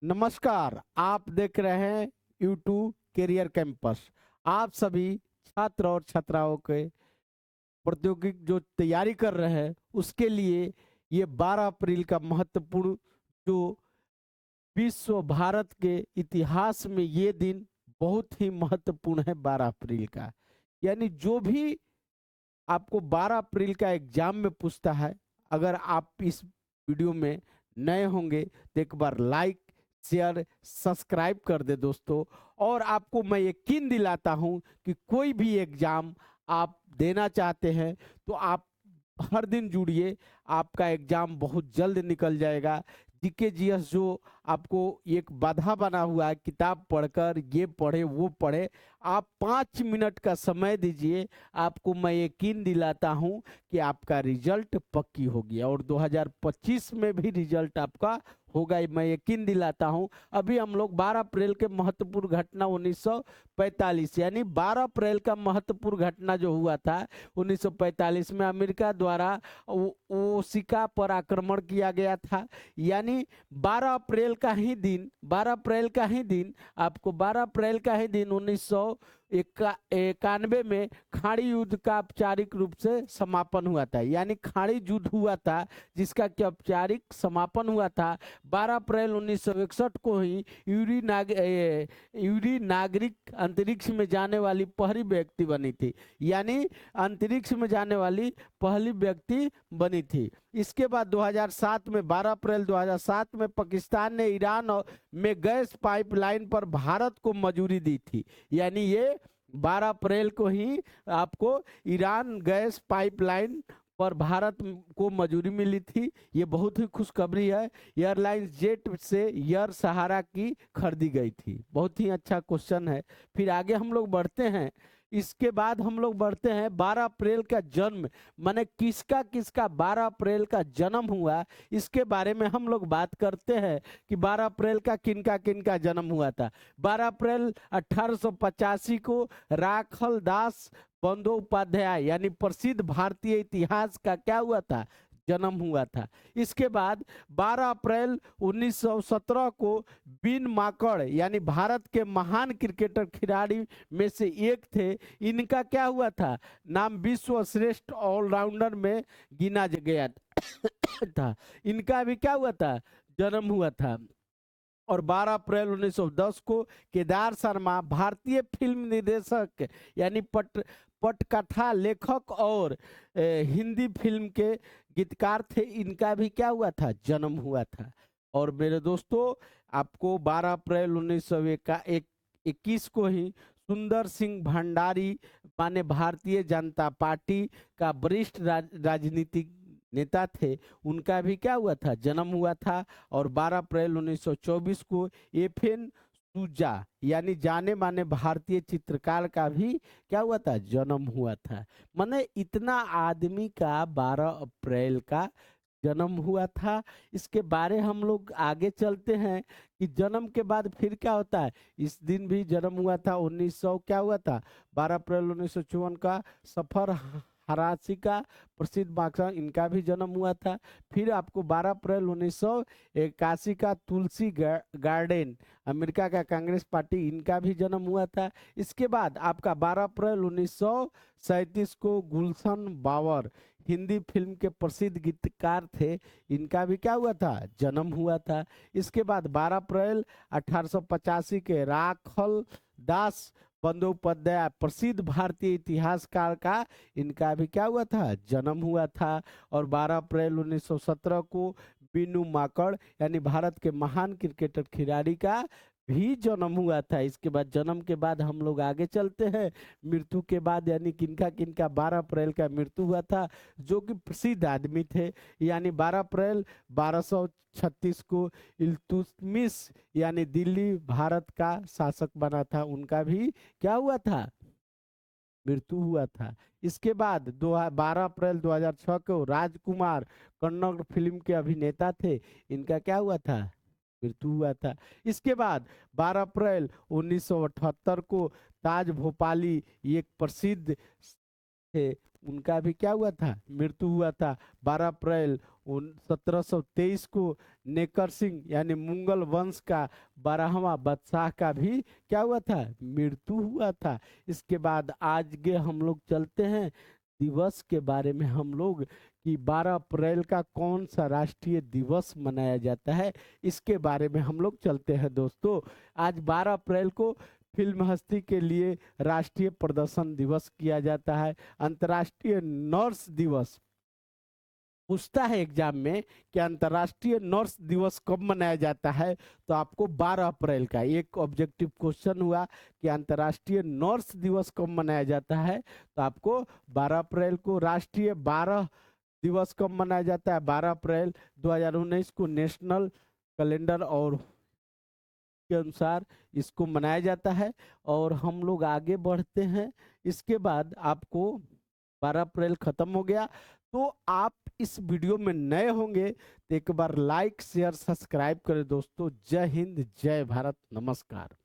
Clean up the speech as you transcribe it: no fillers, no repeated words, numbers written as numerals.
नमस्कार, आप देख रहे हैं यूट्यूब करियर कैंपस। आप सभी छात्र और छात्राओं के प्रतियोगिक जो तैयारी कर रहे हैं उसके लिए ये 12 अप्रैल का महत्वपूर्ण जो विश्व भारत के इतिहास में ये दिन बहुत ही महत्वपूर्ण है। 12 अप्रैल का यानी जो भी आपको 12 अप्रैल का एग्जाम में पूछता है, अगर आप इस वीडियो में नए होंगे तो एक बार लाइक शेयर सब्सक्राइब कर दे दोस्तों। और आपको मैं यकीन दिलाता हूं कि कोई भी एग्जाम आप देना चाहते हैं तो आप हर दिन जुड़िए, आपका एग्जाम बहुत जल्द निकल जाएगा। जीके जीएस जो आपको एक बाधा बना हुआ है किताब पढ़कर ये पढ़े वो पढ़े, आप 5 मिनट का समय दीजिए, आपको मैं यकीन दिलाता हूं कि आपका रिजल्ट पक्की होगी और 2025 में भी रिजल्ट आपका होगा, मैं यकीन दिलाता हूं। अभी हम लोग 12 अप्रैल के महत्वपूर्ण घटना 1945 यानी 12 अप्रैल का महत्वपूर्ण घटना जो हुआ था 1945 में अमेरिका द्वारा ओसिका पर आक्रमण किया गया था। यानी 12 अप्रैल का ही दिन 12 अप्रैल का ही दिन आपको 12 अप्रैल का ही दिन 1991 में खाड़ी युद्ध का औपचारिक रूप से समापन हुआ था। यानी खाड़ी युद्ध हुआ था जिसका कि औपचारिक समापन हुआ था 12 अप्रैल 1961 को ही। यूरी नागरिक अंतरिक्ष में जाने वाली पहली व्यक्ति बनी थी, यानी अंतरिक्ष में जाने वाली पहली व्यक्ति बनी थी। इसके बाद 2007 में 12 अप्रैल 2007 में पाकिस्तान ने ईरान में गैस पाइपलाइन पर भारत को मंजूरी दी थी। यानी ये 12 अप्रैल को ही आपको ईरान गैस पाइपलाइन पर भारत को मंजूरी मिली थी। ये बहुत ही खुशखबरी है। एयरलाइंस जेट से एयर सहारा की खरीदी गई थी। बहुत ही अच्छा क्वेश्चन है। फिर आगे हम लोग बढ़ते हैं। इसके बाद हम लोग बढ़ते हैं 12 अप्रैल का जन्म, माने किसका किसका 12 अप्रैल का जन्म हुआ, इसके बारे में हम लोग बात करते हैं कि 12 अप्रैल का किनका जन्म हुआ था। 12 अप्रैल 1885 को राखल दास बंदोपाध्याय यानी प्रसिद्ध भारतीय इतिहास का क्या हुआ था, जन्म हुआ था। इसके बाद 12 अप्रैल 1917 को बिन माकड़ यानी भारत के महान क्रिकेटर खिलाड़ी में से एक थे, इनका क्या हुआ था, नाम विश्व श्रेष्ठ ऑलराउंडर में गिना गया था। इनका भी क्या हुआ था, जन्म हुआ था। और 12 अप्रैल 1910 को केदार शर्मा भारतीय फिल्म निर्देशक यानी पटकथा लेखक और हिंदी फिल्म के गीतकार थे, इनका भी क्या हुआ था, जन्म हुआ था। और मेरे दोस्तों आपको 12 अप्रैल 1921 को ही सुंदर सिंह भंडारी माने भारतीय जनता पार्टी का वरिष्ठ राजनीतिक नेता थे, उनका भी क्या हुआ था, जन्म हुआ था। और 12 अप्रैल 1924 को एफएन सूजा यानी जाने माने भारतीय चित्रकार का भी क्या हुआ था, जन्म हुआ था। माने इतना आदमी का 12 अप्रैल का जन्म हुआ था। इसके बारे हम लोग आगे चलते हैं कि जन्म के बाद फिर क्या होता है। इस दिन भी जन्म हुआ था 1900 क्या हुआ था, 12 अप्रैल 1954 का सफर हरासी का प्रसिद्ध बादशाह, इनका भी जन्म हुआ था। फिर आपको 12 अप्रैल 1981 का तुलसी गार्डन अमेरिका का कांग्रेस पार्टी, इनका भी जन्म हुआ था। इसके बाद आपका 12 अप्रैल 1937 को गुलशन बावर हिंदी फिल्म के प्रसिद्ध गीतकार थे, इनका भी क्या हुआ था, जन्म हुआ था। इसके बाद 12 अप्रैल 1885 के राखल दास बंदोपाध्याय प्रसिद्ध भारतीय इतिहासकार का, इनका भी क्या हुआ था, जन्म हुआ था। और 12 अप्रैल 1917 को बिनु माकड़ यानी भारत के महान क्रिकेटर खिलाड़ी का भी जन्म हुआ था। इसके बाद जन्म के बाद हम लोग आगे चलते हैं मृत्यु के बाद, यानी किनका किनका 12 अप्रैल का मृत्यु हुआ था, जो कि प्रसिद्ध आदमी थे। यानी 12 अप्रैल 1236 को इल्तुतमिश यानी दिल्ली भारत का शासक बना था, उनका भी क्या हुआ था, मृत्यु हुआ था। इसके बाद 12 अप्रैल 2006 को राजकुमार कन्नड़ फिल्म के अभिनेता थे, इनका क्या हुआ था, मृत्यु हुआ था। इसके बाद 12 अप्रैल 1978 को ताज भोपाली एक प्रसिद्ध थे, उनका भी क्या हुआ था, मृत्यु हुआ था। 12 अप्रैल 1723 को नेकर सिंह यानी मुगल वंश का 12वां बादशाह का भी क्या हुआ था, मृत्यु हुआ था। इसके बाद आज के हम लोग चलते हैं दिवस के बारे में हम लोग कि 12 अप्रैल का कौन सा राष्ट्रीय दिवस मनाया जाता है, इसके बारे में हम लोग चलते हैं दोस्तों। आज 12 अप्रैल को फिल्म हस्ती के लिए राष्ट्रीय प्रदर्शन दिवस किया जाता है। अंतर्राष्ट्रीय नर्स दिवस पूछता है एग्जाम में कि अंतर्राष्ट्रीय नर्स दिवस कब मनाया जाता है, तो आपको 12 अप्रैल का एक ऑब्जेक्टिव क्वेश्चन हुआ कि अंतर्राष्ट्रीय नर्स दिवस कब मनाया जाता है, तो आपको 12 अप्रैल को। राष्ट्रीय 12 दिवस कब मनाया जाता है, 12 अप्रैल 2019 को नेशनल कैलेंडर और के अनुसार इसको मनाया जाता है। और हम लोग आगे बढ़ते हैं। इसके बाद आपको 12 अप्रैल खत्म हो गया, तो आप इस वीडियो में नए होंगे तो एक बार लाइक शेयर सब्सक्राइब करें दोस्तों। जय हिंद, जय भारत, नमस्कार।